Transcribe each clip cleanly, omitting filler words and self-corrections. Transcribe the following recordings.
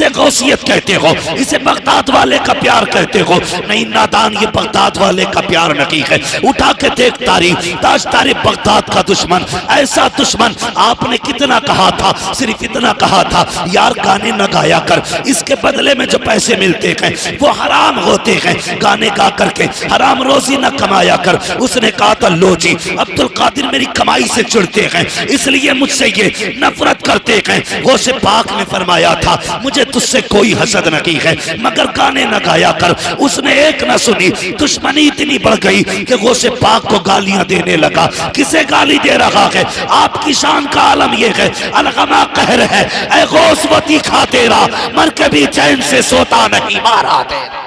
इसे गौसियत कहते हो, इसे बगदाद वाले का प्यार कहते हो। नहीं नादान, ये बगदाद वाले का प्यार नहीं है। उठा के देख तारीख, ताज बगदाद का दुश्मन, ऐसा दुश्मन आपने कितना कहा था, सिर्फ इतना कहा था यार गाने न गाया कर, इसके बदले में जो पैसे मिलते हैं वो हराम होते हैं, गाने गा करके हराम रोजी न कमाया कर। उसने कहा था लो जी अब्दुल कादिर मेरी कमाई से चिढ़ते हैं, इसलिए मुझसे ये नफरत करते हैं। गौसे पाक ने फरमाया था मुझे तुझसे कोई हसद नहीं है, मगर गाने न गाया कर। उसने एक न सुनी, दुश्मनी इतनी बढ़ गई कि गौसे पाक को गालियां देने लगा। किसे गाली दे रहा है? आपकी शान का आलम यह है, अलगमा कहर है, ऐ गौसवती खा तेरा, मर कभी चैन से सोता नहीं मारा तेरा।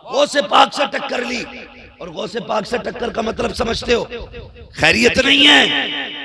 गौसे पाक से टक्कर ली, और गौसे पाक से टक्कर का मतलब समझते हो, खैरियत नहीं है,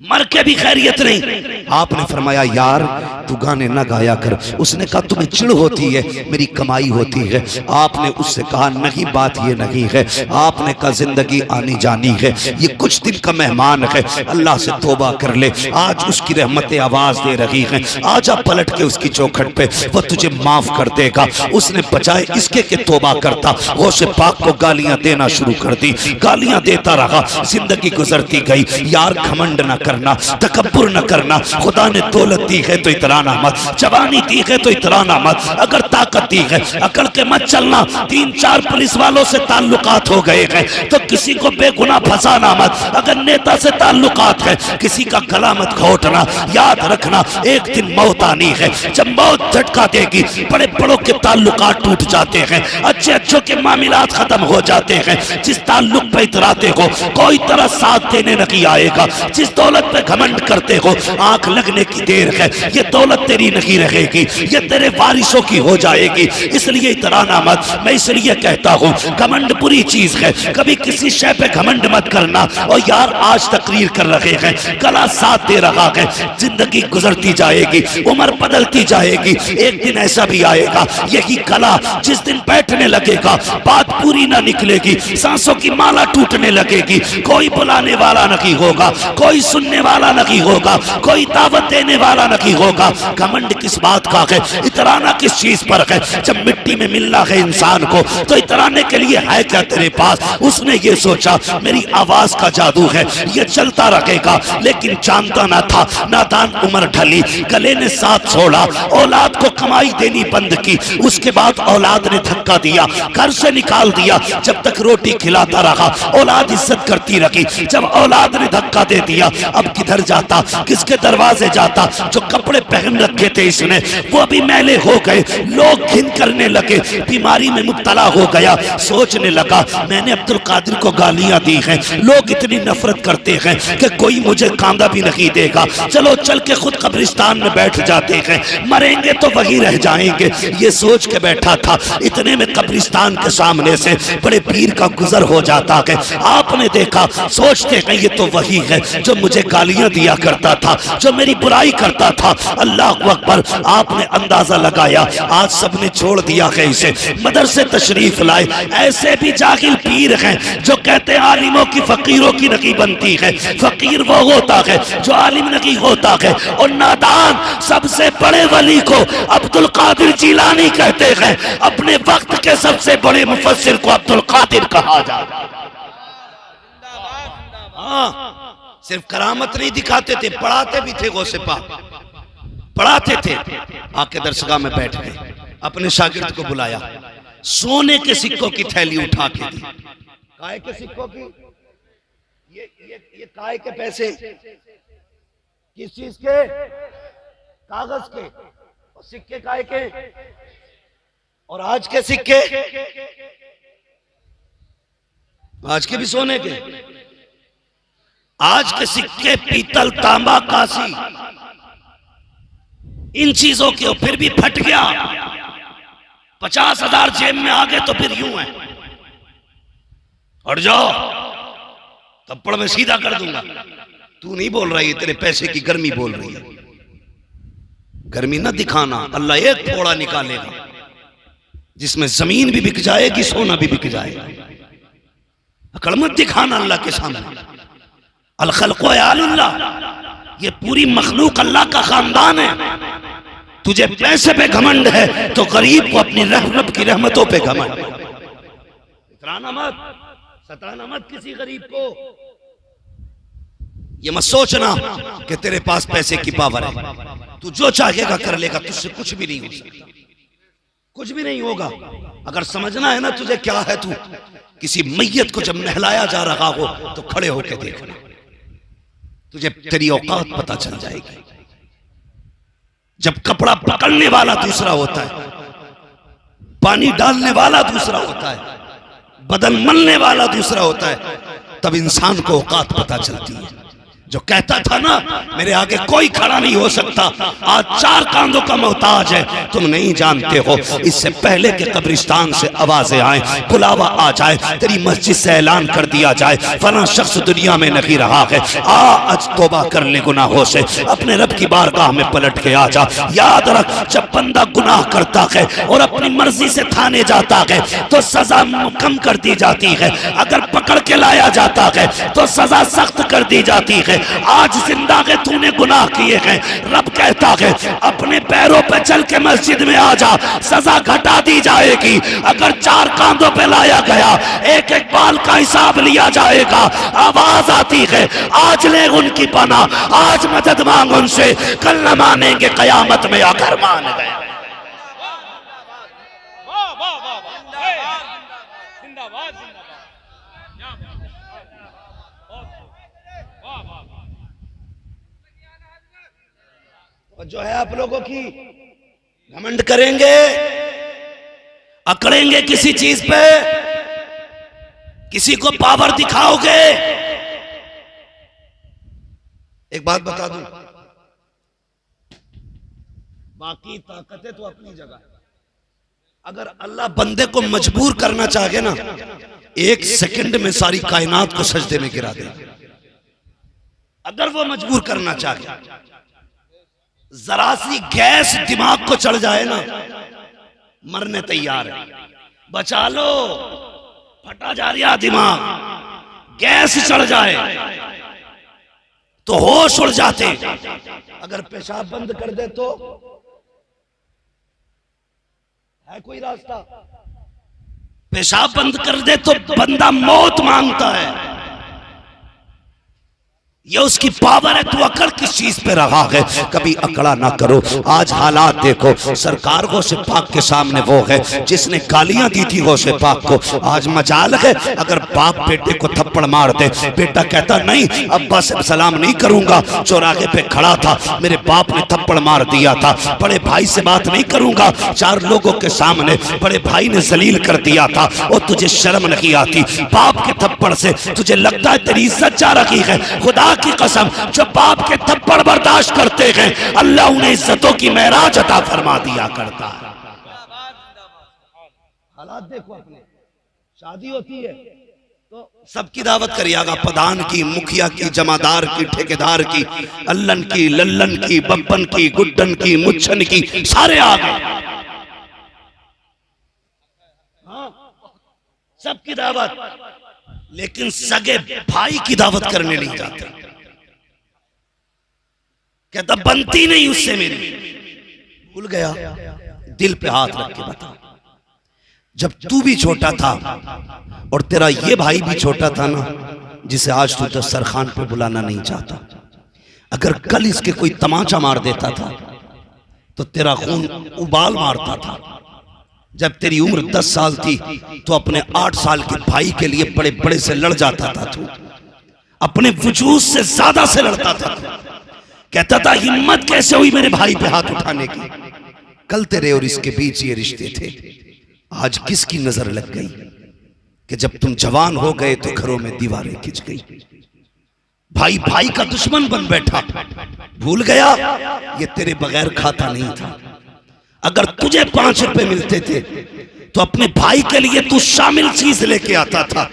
मर के भी खैरियत नहीं। आपने फरमाया यार तू गाने ना गाया कर। उसने कहा तुम्हें चिढ़ होती है, मेरी कमाई होती है। आपने उससे कहा नहीं बात ये नहीं है। आपने कहा जिंदगी आनी जानी है, ये कुछ दिन का मेहमान है, अल्लाह से तौबा कर ले, आज उसकी रहमतें आवाज दे रही हैं, आजा पलट के उसकी चौखट पे, वो तुझे माफ कर देगा। उसने बजाय इसके के तौबा करता, गौसे पाक को गालियां देना शुरू कर दी, गालियां देता रहा। जिंदगी गुजरती गई। यार घमंड न करना, तकब्बुर न करना। खुदा ने दौलत दी है तो इतराना मत, जवानी दी है तो इतराना मत, अगर ताकत दी है अकल के मत चलना। 3-4 पुलिस वालों से ताल्लुकात हो गए हैं तो किसी को बेगुनाह फंसाना मत। अगर नेता से ताल्लुकात है किसी का गला मत घोटना। याद रखना एक दिन मौत आनी है, जब मौत झटका देगी बड़े बड़ों के ताल्लुकात टूट जाते हैं, अच्छे अच्छों के मामलात खत्म हो जाते हैं। जिस ताल्लुक पे इतराते हो कोई तरह साथ देने नहीं आएगा। जिस दौलत पे घमंड करते हो आंख लगने की देर है, ये दौलत तेरी नहीं रहेगी, ये तेरे वारिसों की हो जाएगी। इसलिए इतराना मत। मैं इसलिए कहता हूँ घमंड बुरी चीज है, कभी किसी शय पे घमंड मत करना। और यार आज तकरीर कर रहे हैं, गला साथ दे रहा है, जिंदगी गुजरती जाएगी, उम्र बदलती जाएगी, एक दिन ऐसा भी आएगा यही गला जिस दिन बैठने लगेगा बात पूरी ना निकलेगी, सांसों की माला टूटने लगेगी, कोई बुलाने वाला नहीं होगा, कोई सुनने वाला नहीं होगा, कोई दावत देने वाला नहीं होगा। घमंड किस बात का है, इतराना किस चीज पर है? जब मिट्टी में मिलना है इंसान को तो इतराने के लिए है क्या तेरे पास? उसने ये सोचा मेरी आवाज का जादू है, ये चलता रहेगा, लेकिन जानता ना था नादान उम्र ढली, गले ने साथ छोड़ा, औलाद को कमाई देनी बंद की। उसके बाद औलाद ने धक्का दिया, घर से निकाल दिया। जब तक रोटी खिलाता रहा औलाद इज्जत करती रही, जब औलाद ने धक्का दे दिया अब किधर जाता, किसके दरवाजे जाता? जो कपड़े पहन रखे थे इसने वो भी मैले हो गए, लोग घिन करने लगे, बीमारी में मुब्तला हो गया। सोचने लगा मैंने अब्दुल कादिर को गालियां दी हैं, लोग इतनी नफरत करते हैं कि कोई मुझे कांदा भी नहीं देगा, चलो चल के खुद कब्रिस्तान में बैठ जाते हैं, मरेंगे तो वही रह जाएंगे। ये सोच के बैठा था, इतने में कब्रिस्तान के सामने से बड़े पीर का गुजर हो जाता है। आपने देखा, सोचते हैं ये तो वही है जो मुझे गालियां दिया करता था, जो मेरी बुराई करता था। अल्लाह अकबर। आपने अंदाजा लगाया आज सबने छोड़ दिया है इसे, मदरसे तशरीफ लाए। ऐसे भी जाहिल पीर हैं जो कहते हैं आलिमों की फकीरों की नहीं बनती है, फकीर वो होता है जो आलिम नहीं होता है। और नादान सबसे बड़े वली को अब्दुल कादिर जिलानी कहते हैं, अपने वक्त के सबसे बड़े मुफस्सिर को अब्दुल कादिर कहा जाता है। सिर्फ करामत नहीं दिखाते थे, पढ़ाते भी थे। गौसे पाक पढ़ाते थे। आके दरसगाह में बैठ गए, अपने शागिर्द को बुलाया, सोने के सिक्कों की थैली उठा के दी। काय के सिक्कों की? ये काय के पैसे किस चीज के? कागज के। और सिक्के काय के? और आज के सिक्के? आज के भी सोने के। आज के सिक्के पीतल, तांबा, कांसी, इन चीजों के। फिर भी फट गया, 50,000 जेब में आ गए तो फिर यूं है, हट जाओ थप्पड़ में सीधा कर दूंगा। तू नहीं बोल रही है, तेरे पैसे की गर्मी बोल रही है। गर्मी ना दिखाना, अल्लाह एक थोड़ा निकालेगा जिसमें जमीन भी बिक जाएगी, सोना भी बिक जाएगा। अकड़ मत दिखाना अल्लाह के सामने। अल खल्क़ु यालुल्लाह, ये पूरी मखलूक अल्लाह का खानदान है। तुझे पैसे पे घमंड है तो गरीब को अपनी रब की रहमतों पे घमंड। इतराना मत, सताना मत किसी गरीब को। ये मत सोचना कि तेरे पास पैसे की पावर है, तू जो चाहेगा कर लेगा, तुझसे कुछ भी नहीं हो सकता, कुछ भी नहीं होगा। अगर समझना है ना तुझे क्या है, तू किसी मैयत को जब नहलाया जा रहा हो तो खड़े होकर देखना, तुझे तेरी औकात पता चल जाएगी। जब कपड़ा पकड़ने वाला दूसरा होता है, पानी डालने वाला दूसरा होता है, बदन मलने वाला दूसरा होता है, तब इंसान को औकात पता चलती है। जो कहता था ना मेरे आगे कोई खड़ा नहीं हो सकता, आज 4 कांधों का मोहताज है। तुम नहीं जानते हो, इससे पहले के कब्रिस्तान से आवाजें आए, बुलावा आ जाए, तेरी मस्जिद से ऐलान कर दिया जाए फला शख्स दुनिया में नहीं रहा है, आ आज तौबा कर ले गुनाहों से, अपने रब की बारगाह में पलट के आ जा। याद रख, जब बंदा गुनाह करता है और अपनी मर्जी से थाने जाता है तो सजा कम कर दी जाती है, अगर पकड़ के लाया जाता है तो सजा सख्त कर दी जाती है। आज जिंदा के तूने गुनाह किए हैं, रब कहता है अपने पैरों पे चल के मस्जिद में आ जा, सजा घटा दी जाएगी। अगर 4 कांधों पे लाया गया, एक एक बाल का हिसाब लिया जाएगा। आवाज आती है आज ले उनकी पनाह, आज मदद मांग उनसे, कल न मानेंगे कयामत में आकर मान गए। और जो है आप लोगों की घमंड करेंगे, अकड़ेंगे किसी चीज पे, किसी को पावर दिखाओगे। एक बात बता दूं, बाकी ताकतें तो अपनी जगह, अगर अल्लाह बंदे को मजबूर करना चाहे ना, 1 सेकंड में सारी कायनात को सजदे में गिरा दे। अगर वो मजबूर करना चाहे, जरा सी गैस दिमाग को चढ़ जाए ना, मरने तैयार है। बचा लो, फटा जा रहा दिमाग, गैस चढ़ जाए तो होश उड़ जाते। अगर पेशाब बंद कर दे तो है कोई रास्ता? पेशाब बंद कर दे तो बंदा मौत मांगता है। ये उसकी पावर है। तू अकड़ किस चीज पे रहा है? कभी अकड़ा ना करो। आज हालात देखो, सरकार गौसे पाक के सामने वो है जिसने गालियां दी थी गौसे पाक को। आज मजाल है अगर बाप बेटे को थप्पड़ मार दे, बेटा कहता नहीं अब्बा से सलाम नहीं करूंगा, चौराहे पे खड़ा था मेरे बाप ने थप्पड़ मार दिया था, बड़े भाई से बात नहीं करूंगा, 4 लोगों के सामने बड़े भाई ने जलील कर दिया था, और तुझे शर्म नहीं आती? बाप के थप्पड़ से तुझे लगता है तेरी इज्जत जा रही है? खुदा की कसम, जो बाप के थप्पड़ बर्दाश्त करते हैं अल्लाह उन्हें इज्जतों की महराज अता फरमा दिया करता है। हालात देखो अपने, शादी होती है तो सबकी दावत करिएगा, प्रधान की, मुखिया की, जमादार की, ठेकेदार की, अल्लन की, लल्लन की, बब्बन की, गुड्डन की, मुच्छन की, सारे आ गए। सबकी दावत, लेकिन सगे भाई की दावत करने नहीं जाते। कहता बनती नहीं उससे मेरी। भूल गया? दिल पे हाथ रख के बता, जब तू भी छोटा था और तेरा ये भाई भी छोटा था ना, जिसे आज तू दस्तरखान पे बुलाना नहीं चाहता, अगर कल इसके कोई तमाचा मार देता था तो तेरा खून उबाल मारता था। जब तेरी उम्र 10 साल थी तो अपने 8 साल के भाई के लिए बड़े बड़े से लड़ जाता था, तू अपने वजूद से ज्यादा से लड़ता था। कहता था हिम्मत कैसे हुई मेरे भाई पे हाथ उठाने की? कल तेरे और इसके बीच ये रिश्ते थे, आज किसकी नजर लग गई कि जब तुम जवान हो गए तो घरों में दीवारें खिंच गई, भाई भाई का दुश्मन बन बैठा। भूल गया? ये तेरे बगैर खाता नहीं था। अगर तुझे 5 रुपए मिलते थे तो अपने भाई के लिए तू शामिल चीज लेके आता था।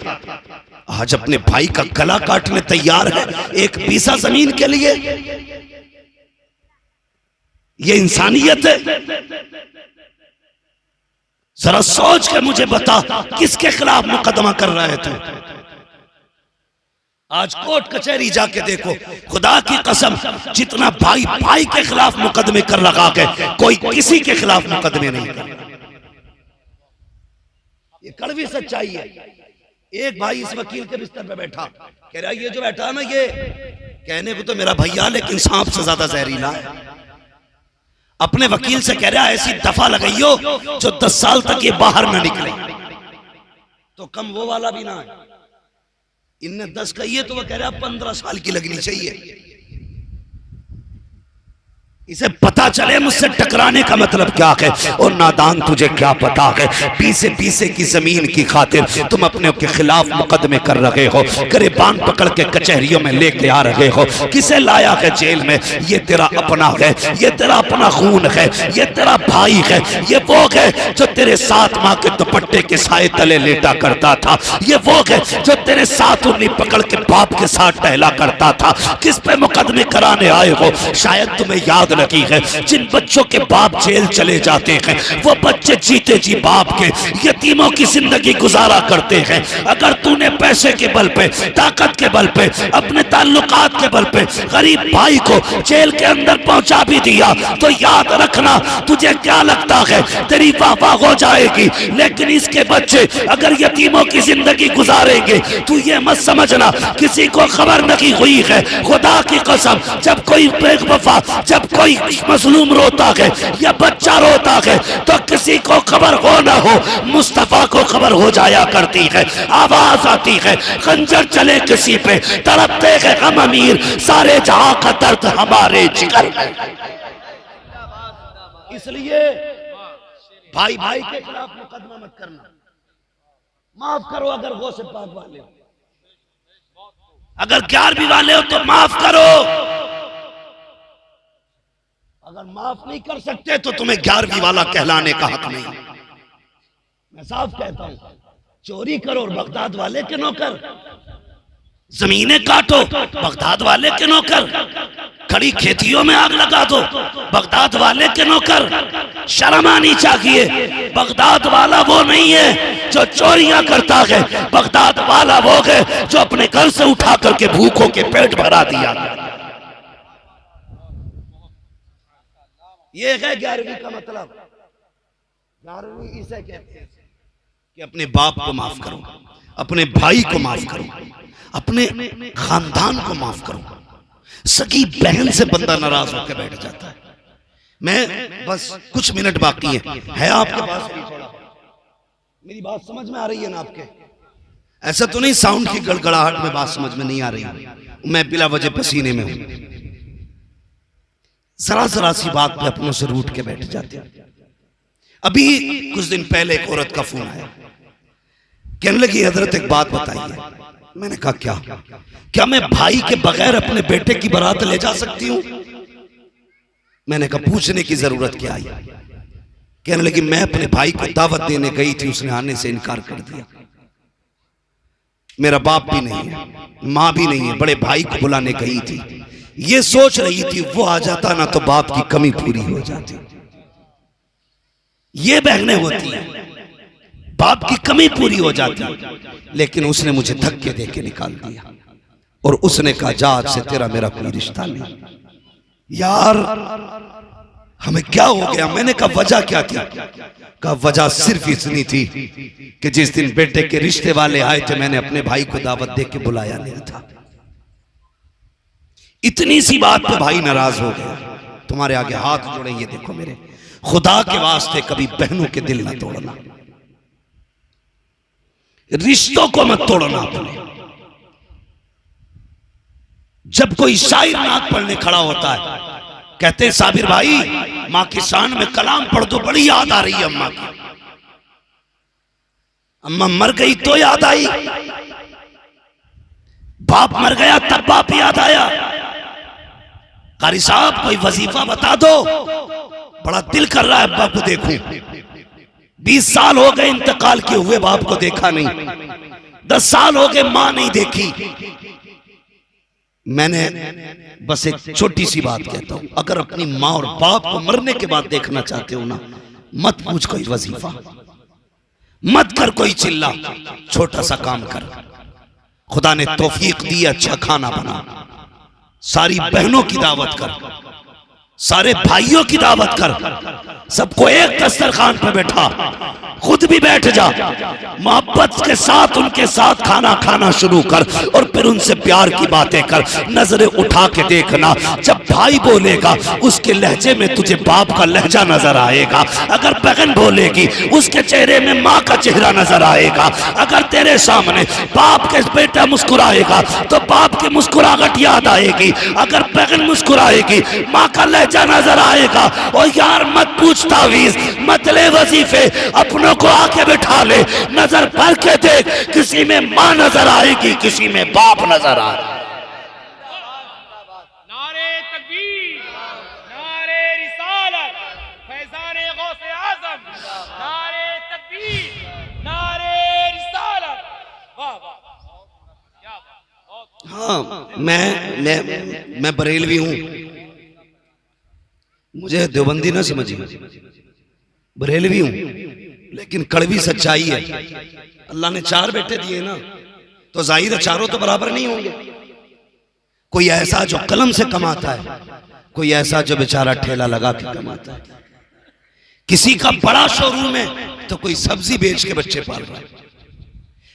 आज अपने भाई का गला काटने तैयार है 1 बीसा जमीन के लिए। ये इंसानियत है? जरा सोच के मुझे बता, किसके खिलाफ मुकदमा कर रहा है तू? आज कोर्ट कचहरी जाके देखो, खुदा की कसम जितना भाई भाई के खिलाफ मुकदमे कर लगा के कोई किसी के खिलाफ मुकदमे नहीं कर। ये कड़वी सच्चाई है। एक भाई इस वकील के बिस्तर पे बैठा, कह रहा ये जो बैठा है ना, ये कहने को तो मेरा भैया लेकिन सांप से ज्यादा जहरीला है। अपने वकील से कह रहा ऐसी दफा लगाइयो जो 10 साल तक ये बाहर ना निकले। तो कम वो वाला भी ना है, इनने 10 कही है तो वो कह रहा 15 साल की लगनी चाहिए। इसे पता चले मुझसे टकराने का मतलब क्या है। और नादान तुझे क्या पता है, पीसे पीसे की जमीन की खातिर तुम अपने के खिलाफ मुकदमे कर रहे हो, गिरबान पकड़ के कचहरियों में लेके आ रहे हो। किसे लाया है जेल में? ये तेरा अपना है, ये तेरा अपना खून है, ये तेरा भाई है, ये वो है जो तेरे साथ माँ के दुपट्टे के साए तले लेटा करता था, ये वो है जो तेरे साथ उंगली पकड़ के बाप के साथ टहला करता था। किस पे मुकदमे कराने आए हो? शायद तुम्हें याद लगी है जिन बच्चों के बाप जेल चले जाते हैं, वो बच्चे जीते जी बाप के यतीमों की जिंदगी गुजारा करते हैं। अगर तूने पैसे के बल पे, ताकत के बल पे, अपने ताल्लुकात के बल पे गरीब भाई को जेल के अंदर पहुंचा भी दिया तो याद रखना, तुझे क्या लगता है तेरी वाह हो जाएगी, लेकिन इसके बच्चे अगर यतीमों की जिंदगी गुजारेंगे तू ये मत समझना किसी को खबर नहीं हुई है। खुदा की कसम, जब कोई बेवफा, जब कोई मजलूम रोता है या बच्चा रोता है तो किसी को खबर हो ना हो, मुस्तफा को खबर हो जाया करती है। आवाज आती है खंजर चले किसी पे, तड़पते हैं हम अमीर, सारे जहां का दर्द हमारे जिगर में। इसलिए भाई भाई के खिलाफ मुकदमा मत करना, माफ करो। अगर गौ से पाक वाले हो, अगर 11वीं वाले हो तो माफ करो। अगर माफ नहीं कर सकते तो तुम्हें 11वीं वाला कहलाने का हक नहीं। मैं साफ कहता हूं, चोरी करो और बगदाद वाले के नौकर, जमीनें काटो बगदाद वाले के नौकर, खड़ी खेतियों में आग लगा दो बगदाद वाले के नौकर। शर्म आनी चाहिए। बगदाद वाला वो नहीं है जो चोरियां करता है, बगदाद वाला वो है जो अपने घर से उठा करके भूखों के पेट भरा दिया। ये है 11वीं का मतलब। 11वीं इसे कहते हैं कि अपने बाप को माफ करो, अपने भाई को माफ करो, अपने खानदान को माफ करो। सगी बहन से बंदा नाराज होकर बैठ जाता है। मैं बस कुछ मिनट बाकी है आपके पास, मेरी बात समझ में आ रही है ना आपके? ऐसा तो नहीं साउंड की गड़गड़ाहट में बात समझ में नहीं आ रही, मैं बिला वजह पसीने में हूं। जरा जरा सी बात पे अपनों से रूठ के बैठ जाते हैं। अभी कुछ दिन पहले एक औरत का फोन आया, कहने लगी हजरत एक बात बताइए। मैंने कहा क्या मैं भाई के बगैर अपने बेटे की बारात ले जा सकती हूं? मैंने कहा पूछने की जरूरत क्या आई? कहने लगी मैं अपने भाई को दावत देने गई थी, उसने आने से इनकार कर दिया। मेरा बाप भी नहीं है, मां भी नहीं है, बड़े भाई को बुलाने गई थी, ये सोच रही थी वो आ जाता ना तो बाप की कमी पूरी हो जाती। ये बहनें होती हैं, बाप की कमी पूरी हो जाती, लेकिन उसने मुझे धक्के दे के निकाल दिया और उसने कहा जा आज से तेरा मेरा कोई रिश्ता नहीं। यार हमें क्या हो गया? मैंने कहा वजह क्या थी? कहा वजह सिर्फ इतनी थी कि जिस दिन बेटे के रिश्ते वाले आए थे मैंने अपने भाई को दावत दे के बुलाया नहीं था। इतनी सी बात पे भाई नाराज हो गया। तुम्हारे आगे हाथ जोड़े, ये देखो मेरे खुदा के वास्ते कभी बहनों के दिल ना तोड़ना, रिश्तों को मत तोड़ना अपने। जब कोई शायर नात पढ़ने खड़ा होता है, कहते हैं साबिर भाई मां की शान में कलाम पढ़ दो, बड़ी याद आ रही है अम्मा की। अम्मा मर गई तो याद आई, बाप मर गया तब बाप याद आया। कारी साहब कोई वजीफा बता दो, बड़ा दिल कर रहा है अब्बा को देखूं। 20 साल हो गए इंतकाल किए हुए बाप को देखा नहीं, 10 साल हो गए मां नहीं देखी। मैंने बस एक छोटी सी बात कहता हूं, अगर अपनी मां और बाप को मरने के बाद देखना चाहते हो ना, मत पूछ कोई वजीफा, मत कर कोई चिल्ला, छोटा सा काम कर। खुदा ने तौफीक दी, अच्छा खाना बना, सारी बहनों की दावत कर, सारे भाइयों की दावत कर, सबको एक दस्तरखान पे बैठा, खुद भी बैठ जा, मोहब्बत के साथ उनके साथ खाना खाना शुरू कर और फिर उनसे प्यार की बातें कर। नजरें उठा के देखना, जब भाई बोलेगा उसके लहजे में तुझे बाप का लहजा नजर आएगा, अगर बहन बोलेगी उसके चेहरे में माँ का चेहरा नजर आएगा, अगर तेरे सामने बाप के बेटा मुस्कुराएगा तो बाप की मुस्कुराहट याद आएगी, अगर बहन मुस्कुराएगी माँ का लहजा नजर आएगा। और यार मत पूछ तावीज़, मत ले वजीफे, अपनों को आके बिठा ले, नजर भर के देख, किसी में माँ नजर आएगी, किसी में बाप नजर आएगा। नारे तकबीर, नारे रिसालत, फैज़ाने गौसे आज़म, नारे तकबीर, नारे रिसालत। वाह वाह, क्या बात। हाँ, मैं बरेलवी हूं, मुझे देवबंदी ना समझिए, बरेलवी हूं, लेकिन कड़वी सच्चाई है। अल्लाह ने 4 बेटे दिए ना, तो जाहिर है चारों तो बराबर नहीं होंगे। कोई ऐसा जो कलम से कमाता है, कोई ऐसा जो बेचारा ठेला लगा के कमाता है, किसी का बड़ा शोरूम है तो कोई सब्जी बेच के बच्चे पाल रहा है।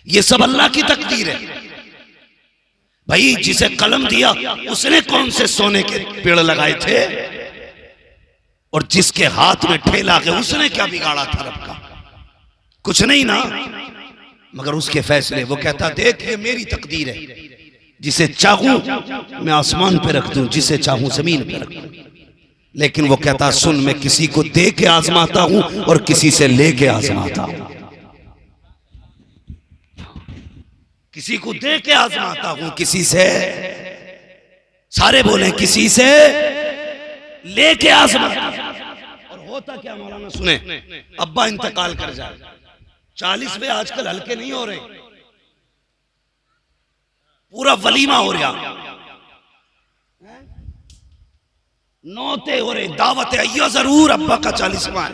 ये सब अल्लाह की तकदीर है भाई। जिसे कलम दिया उसने कौन से सोने के पेड़ लगाए थे, और जिसके हाथ में ठेला के उसने क्या बिगाड़ा था रब का? कुछ नहीं ना, मगर उसके फैसले। वो कहता देख ये मेरी तकदीर है, जिसे चाहूं मैं आसमान पे रख दूं, जिसे चाहूं जमीन पे रख दूं। लेकिन वो कहता सुन, मैं किसी को दे के आजमाता हूं और किसी से लेके आजमाता हूं, किसी को दे के आजमाता हूं, किसी से, सारे बोले किसी से लेके आजमाता। और होता क्या मौलाना सुने, अब्बा इंतकाल कर जाए, 40वें आजकल हल्के नहीं हो रहे, पूरा वलीमा हो रहा, नौते हो रहे, दावतें आइयो जरूर, अब्बा का 40वां है।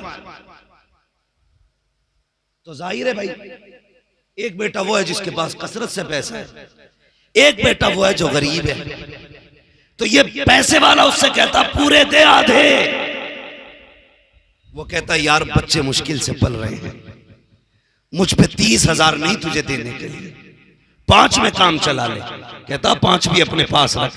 तो जाहिर है भाई, एक बेटा वो है जिसके पास कसरत से पैसा है, एक बेटा वो है जो गरीब है। तो ये पैसे वाला उससे कहता पूरे दे आधे, वो कहता यार बच्चे मुश्किल से पल रहे हैं, मुझ पे 30,000 नहीं तुझे देने के लिए, 5 में काम चला ले। कहता 5 भी अपने पास रख,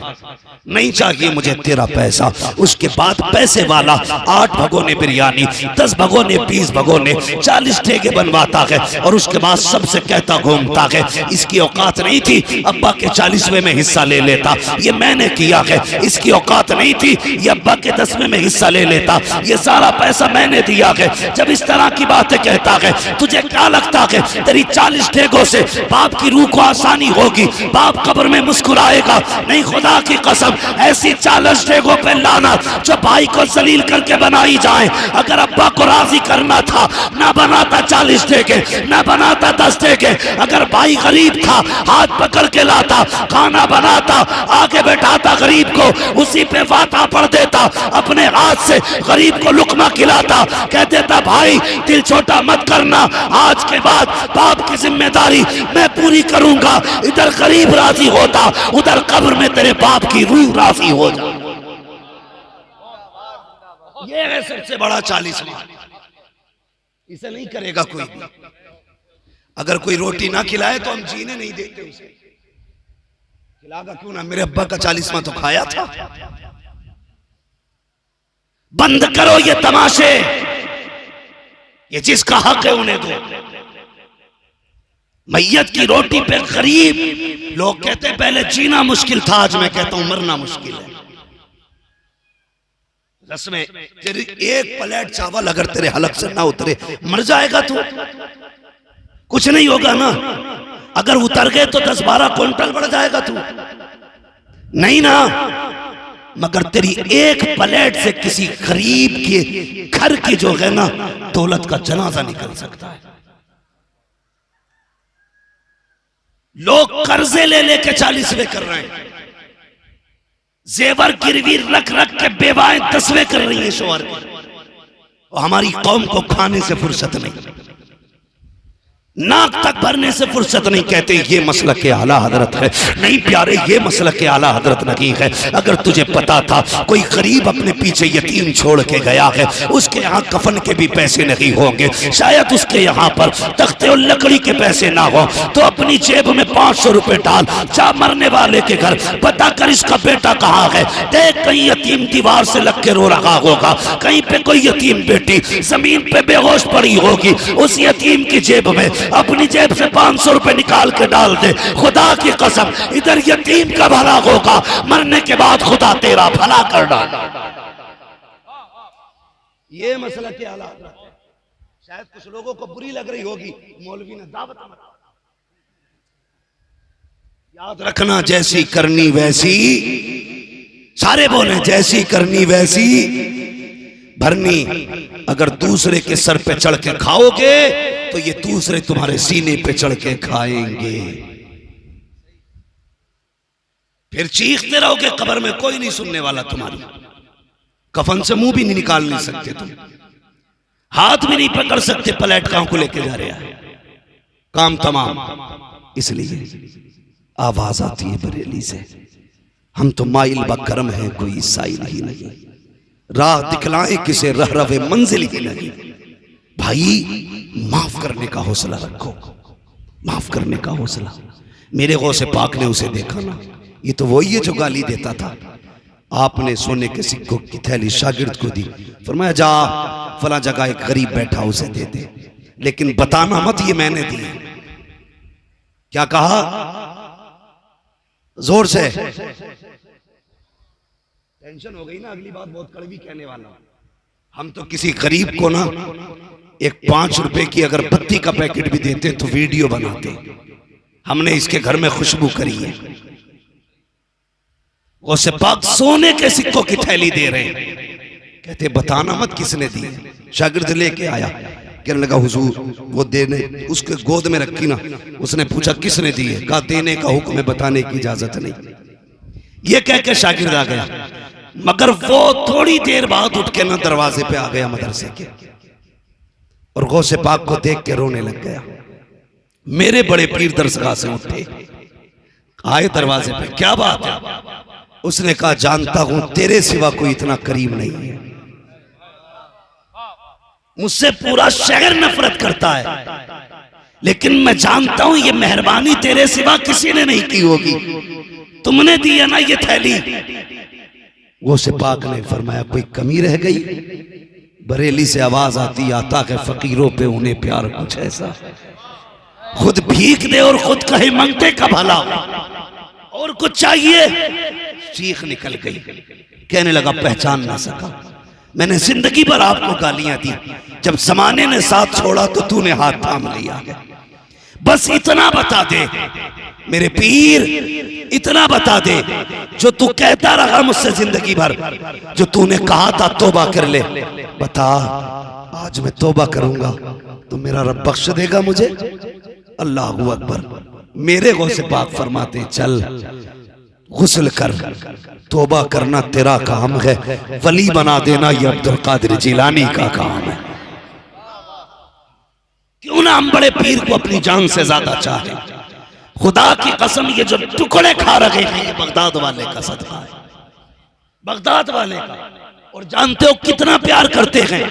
नहीं चाहिए मुझे तेरा पैसा। उसके बाद पैसे वाला 8 भगोने बिरयानी, 10 भगोने, 20 भगोने, 40 ठेके बनवाता है, और उसके बाद सबसे कहता घूमता है इसकी औकात नहीं थी अब्बा के 40वें में हिस्सा ले लेता, ये मैंने किया है। इसकी औकात नहीं थी ये अब्बा के 10वें में हिस्सा ले लेता, ये सारा पैसा मैंने दिया है। जब इस तरह की बातें कहता है, तुझे क्या लगता है तेरी 40 ठेकों से बाप की रूह को आसानी होगी? बाप कब्र में मुस्कुराएगा? नहीं, खुदा की कसम, ऐसी 40 ठेकों पे लाना जो भाई को जलील करके बनाई जाए। अगर अब्बा को राजी करना था ना बनाता 40 ठेके, ना बनाता 10 ठेके। अगर भाई गरीब था हाथ पकड़ के लाता, खाना बनाता, आगे बैठाता गरीब को, उसी पे वाता पढ़ देता, अपने हाथ से गरीब को लुकमा खिलाता, कह देता भाई दिल छोटा मत करना, आज के बाद बाप की जिम्मेदारी मैं पूरी करूंगा। इधर गरीब राजी होता, उधर कब्र में तेरे बाप की रूह राजी हो जा। ये है सबसे बड़ा 40वां, इसे नहीं करेगा कोई भी। अगर कोई रोटी ना खिलाए तो हम जीने नहीं देते उसे, खिलागा क्यों ना? मेरे अब्बा का 40वां तो खाया था। बंद करो ये तमाशे, ये जिसका हक है उन्हें दो। मैयत की रोटी पे गरीब लोग कहते हैं पहले जीना मुश्किल था, आज मैं कहता हूं मरना मुश्किल है। रस्में, तेरी एक प्लेट चावल अगर तेरे हलक से ना उतरे मर जाएगा तू, कुछ नहीं होगा ना। अगर उतर गए तो 10-12 क्विंटल बढ़ जाएगा तू, नहीं ना। मगर तेरी एक प्लेट से किसी गरीब के घर की जो है ना दौलत का जनाजा निकल सकता है। लोग कर्जे ले लेके 40वें कर रहे हैं, जेवर गिरवी रख रख के बेवाएं 10वें कर रही है शोहर की, और हमारी कौम को खाने से फुर्सत नहीं। नाक तक भरने से फुर्सत नहीं। कहते ये मसलक के आला हजरत है। नहीं प्यारे, ये मसलक के आला हजरत नहीं है। अगर तुझे पता था कोई गरीब अपने पीछे यतीम छोड़ के गया है, उसके यहाँ कफन के भी पैसे नहीं होंगे, शायद उसके यहाँ पर तख्ते और लकड़ी के पैसे ना हो, तो अपनी जेब में 500 रुपए डाल, जा मरने वाले के घर पता कर इसका बेटा कहाँ है। देख कहीं यतीम दीवार से लग के रो रहा होगा, कहीं पे कोई यतीम बेटी जमीन पे बेहोश पड़ी होगी, उस यतीम की जेब में अपनी जेब से 500 रुपए निकाल के डाल दे। खुदा की कसम इधर यतीम का भला होगा, मरने के बाद खुदा तेरा भला कर डाला। ये मसला क्या हालात है। शायद कुछ लोगों को बुरी लग रही होगी, मौलवी ने दावत याद रखना, जैसी करनी वैसी, सारे बोले जैसी करनी वैसी भरनी। अगर दूसरे के सर पे चढ़ के खाओगे तो ये दूसरे तुम्हारे सीने पे चढ़ के खाएंगे, फिर चीखते रहोगे कब्र में, कोई नहीं सुनने वाला तुम्हारी। कफन से मुंह भी नहीं निकाल नहीं सकते तुम, हाथ भी नहीं पकड़ सकते, पलट कहां को लेके जा रहे हैं, काम तमाम। इसलिए आवाज आती है बरेली से, हम तो माइल बकरम हैं, कोई साइल ही नहीं, राह दिखलाए किसे रह रवे मंजिल ही नहीं। भाई माफ करने का हौसला रखो, माफ करने का हौसला। मेरे गौसे पाक ने उसे देखा ना, ये तो वही है जो गाली देता था। आपने सोने के सिक्कों की थैली शागिर्द को दी, फरमाया जा फला जगह एक गरीब बैठा उसे दे दे, लेकिन बताना मत ये मैंने दी। क्या कहा जोर से, टेंशन हो गई ना, अगली बात बहुत कड़वी कहने वाला। हम तो किसी गरीब को ना एक 5 रुपए की अगर बत्ती का पैकेट भी देते तो वीडियो बनाते। हमने इसके घर में खुशबू करी है, वो से पाक सोने के सिक्कों की थैली दे रहे हैं। कहते बताना मत किसने दी। शागिर्द लेके आया, कहने लगा हुजूर वो देने, उसके गोद में रखी ना, उसने पूछा किसने दी है, कहा देने का हुक्म है, बताने की इजाजत नहीं। ये कह के शागिर्द आ गया, मगर वो थोड़ी देर बाद उठ के ना दरवाजे पे आ गया मदरसे के, और गौसे पाक को देख के रोने लग गया। मेरे बड़े पीर दरसगाह से उठे, आए दरवाजे पे, क्या बात है? उसने कहा जानता हूं तेरे सिवा कोई इतना करीम नहीं है, मुझसे पूरा शहर नफरत करता है, लेकिन मैं जानता हूं ये मेहरबानी तेरे सिवा किसी ने नहीं की होगी, तुमने दी है ना ये थैली। वो से पाक ने फरमाया कोई कमी रह गई? बरेली से आवाज आती, आता है फकीरों पे उन्हें प्यार कुछ ऐसा, खुद भीख दे और खुद कहे मंगते का भला, और कुछ चाहिए? चीख निकल गई, कहने लगा पहचान ना सका, मैंने जिंदगी भर आपको गालियां दी, जब जमाने ने साथ छोड़ा तो तूने हाथ थाम लिया। बस इतना बता दे मेरे पीर, इतना बता दे जो तू कहता रहा मुझसे जिंदगी भर, जो तूने कहा था तौबा कर ले, बता आज मैं तौबा करूंगा तो मेरा रब बख्श देगा मुझे? अल्लाहू अकबर। मेरे गौसे पाक फरमाते चल गुस्ल कर, तौबा करना तेरा काम है, वली बना देना ये अब्दुल कादिर जिलानी का काम है। क्यों ना हम बड़े पीर को अपनी जान से ज्यादा चाहे। खुदा की कसम ये जो टुकड़े खा रहे हैं ये बगदाद वाले का सदका है, बगदाद वाले का, और जानते हो कितना प्यार करते हैं।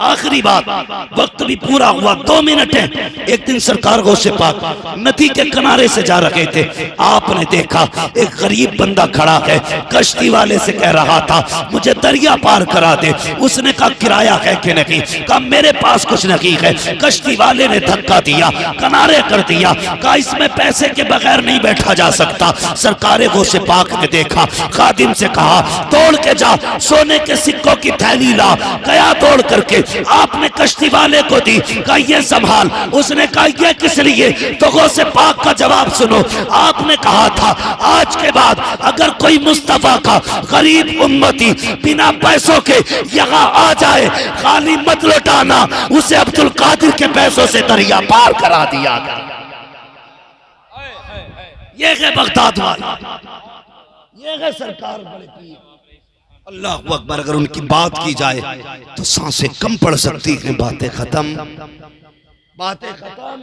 आखिरी बात, वक्त भी पूरा हुआ, 2 मिनट है। एक दिन सरकार गौसे पाक नदी के किनारे से जा रहे थे, आपने देखा एक गरीब बंदा खड़ा है, कश्ती वाले से कह रहा था मुझे दरिया पार करा दे। उसने कहा किराया है कि नहीं? कहा मेरे पास कुछ नहीं है। कश्ती वाले ने धक्का दिया, किनारे कर दिया, कहा इसमें पैसे के बगैर नहीं बैठा जा सकता। सरकार गौसे पाक ने देखा, खादिम से कहा तोड़ के जा, सोने के सिक्कों की थैली ला। गया तोड़ करके, आपने कश्ती वाले को दी, कहा ये संभाल। उसने कहा ये किस लिए? तो गौसे पाक का जवाब सुनो, आपने कहा था आज के बाद अगर कोई मुस्तफा का गरीब उम्मती बिना पैसों के यहाँ आ जाए, खाली मत लौटाना, उसे अब्दुल कादिर के पैसों से दरिया पार करा दिया। ये है बगदाद वाला, ये है सरकार बड़े पीर। अल्लाह अकबर। अगर उनकी बात की जाए तो सांसें कम पड़ सकती हैं, बातें खत्म, बातें खत्म।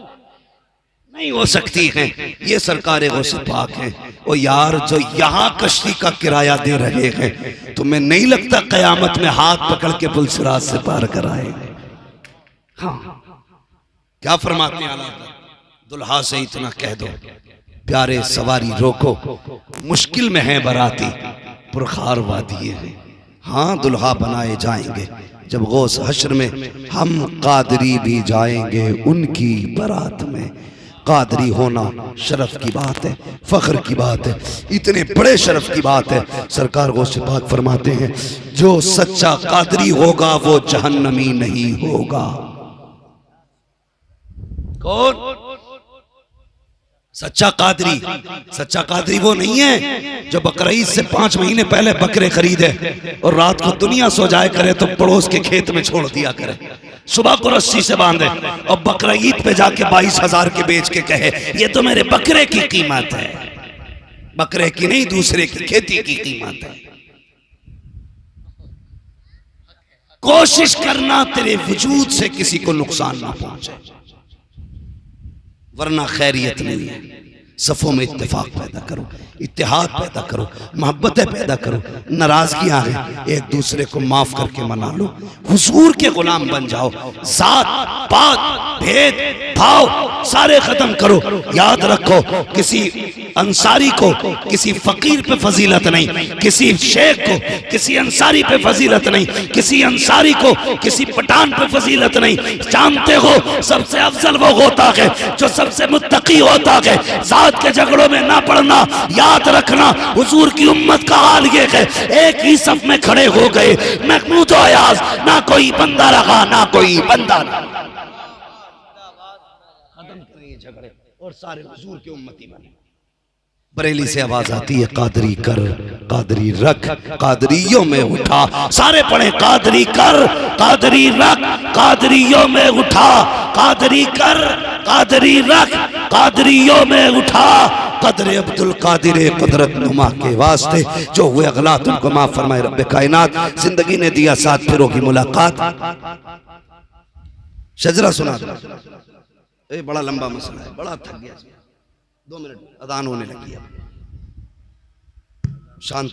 नहीं हो सकती हैं। ये सरकार गौसे पाक हैं। ओ यार, जो यहाँ कश्ती का किराया दे रहे हैं, तुम्हें नहीं लगता कयामत में हाथ पकड़ के पुलसिरात से पार कराएंगे? हाँ, क्या फरमाते हैं आला हज़रत? दुल्हा से इतना कह दो, प्यारे सवारी रोको, मुश्किल में है बराती, पुरखार वादिये हैं। हाँ, दुल्हा बनाए जाएंगे जब गौस हश्र में, हम कादरी भी जाएंगे उनकी बारात में। कादरी होना शरफ की बात है, फख्र की बात है, इतने बड़े शरफ की बात है। सरकार गौसे पाक फरमाते हैं, जो सच्चा कादरी होगा वो जहन्नमी नहीं होगा। कौन सच्चा कादरी? सच्चा कादरी वो नहीं है जो बकरीद से 5 महीने पहले बकरे खरीदे और रात को दुनिया सो जाए करे तो पड़ोस के खेत में छोड़ दिया करे, सुबह को रस्सी से बांधे और बकरीद पे जाके 22,000 के बेच के कहे ये तो मेरे बकरे की कीमत है। बकरे की नहीं, दूसरे की खेती की कीमत है। कोशिश करना तेरे वजूद से किसी को नुकसान ना पहुंचे, वरना खैरियत नहीं है। सफ़ों में इत्तेफाक पैदा करो, इत्तेहाद पैदा करो, मोहब्बतें पैदा करो, नाराजगियां हैं एक दूसरे को माफ करके मना लो, हुजूर के गुलाम बन जाओ, जात पात भेद भाव सारे खत्म करो। याद रखो, किसी अंसारी को किसी फकीर पे फजीलत नहीं, किसी शेख को किसी अंसारी पे फजीलत नहीं, किसी अंसारी को किसी पठान पे फजीलत नहीं। जानते हो सबसे अफजल वो होता है जो सबसे मुत्तकी होता है। जात के झगड़ों में ना पड़ना। याद रखना, हुजूर की उम्मत का हाल ये है, एक ही सफ में खड़े हो गए, महमूद और अयाज, ना कोई बंदा रहा ना कोई बंदा रहा। खत्म करें ये झगड़े और सारे हुजूर की उम्मती बने। बरेली से आवाज आती है, कादरी कर, कादरी रख, कादरियों में उठा। सारे पढ़े, कादरी कर, कादरी रख, कादरियों में उठा। कादरी कर, कादरी रख, कादरियों में उठा। कदर अब्दुल कादिर कुदरत नुमा के वास्ते जो हुए अगलात उनको माफ फरमाए रब्बे कायनात। जिंदगी ने दिया साथ फिरों की मुलाकात। शजरा सुना दो, ये बड़ा लंबा मसला है, बड़ा थक गया। 2 मिनट, अदान होने लगी है, शांत।